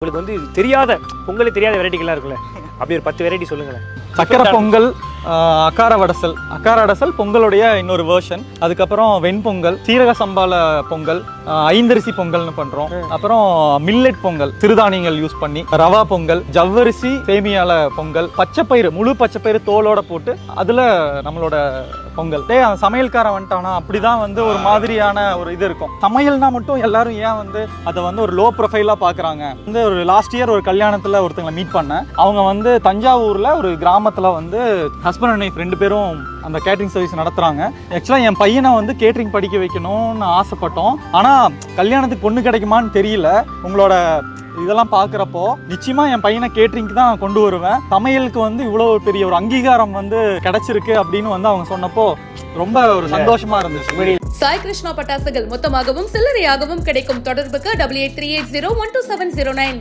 உங்களுக்கு வந்து தெரியாத பொங்கலே தெரியாத வெரைட்டிகள்லாம் இருக்குல்ல, அப்படி ஒரு 10 வெரைட்டி சொல்லுங்களேன். சக்கரை பொங்கல், அக்கார வடசல். அக்கார வடசல் பொங்கலுடைய இன்னொரு வேர்ஷன். அதுக்கப்புறம் வெண்பொங்கல், சீரக சம்பால பொங்கல், ஐந்தரிசி பொங்கல்னு பண்றோம். அப்புறம் மில்லட் பொங்கல், சிறுதானியங்கள் யூஸ் பண்ணி. ரவா பொங்கல், ஜவ்வரிசி சேமியால பொங்கல், பச்சைப்பயிறு, முழு பச்சைப்பயிறு தோலோட போட்டு அதுல நம்மளோட பொங்கல். அந்த சமையல்காரன் வந்துட்டானா அப்படிதான் வந்து ஒரு மாதிரியான ஒரு இது இருக்கும். சமையல்னா மட்டும் எல்லாரும் ஏன் வந்து அதை வந்து ஒரு லோ ப்ரொஃபைலா பாக்குறாங்க. வந்து ஒரு லாஸ்ட் இயர் ஒரு கல்யாணத்துல ஒருத்தங்களை மீட் பண்ணேன். அவங்க வந்து தஞ்சாவூர்ல ஒரு கிராமத்துல வந்து ஹஸ்பண்ட் அண்ட் ஒய்ஃப் 2 பேரும் அந்த கேட்டரிங் சர்வீஸ் நடத்துறாங்க. ஆக்சுவலா என் பையனை வந்து கேட்டரிங் படிக்க வைக்கணும்னு ஆசைப்பட்டோம். ஆனா கல்யாணத்துக்கு பொண்ணு கிடைக்குமான்னு தெரியல. உங்களோட இதெல்லாம் பார்க்குறப்போ நிச்சயமா என் பையனை கேட்டரிங்க்கு தான் நான் கொண்டு வருவேன். சமையலுக்கு வந்து இவ்வளோ பெரிய ஒரு அங்கீகாரம் வந்து கிடைச்சிருக்கு அப்படின்னு வந்து அவங்க சொன்னப்போ ரொம்ப ஒரு சந்தோஷமா இருந்துச்சு. சாய் கிருஷ்ணா பட்டாசுகள் மொத்தமாகவும் சில்லறையாகவும் கிடைக்கும். தொடர்புக்கு 8838012709.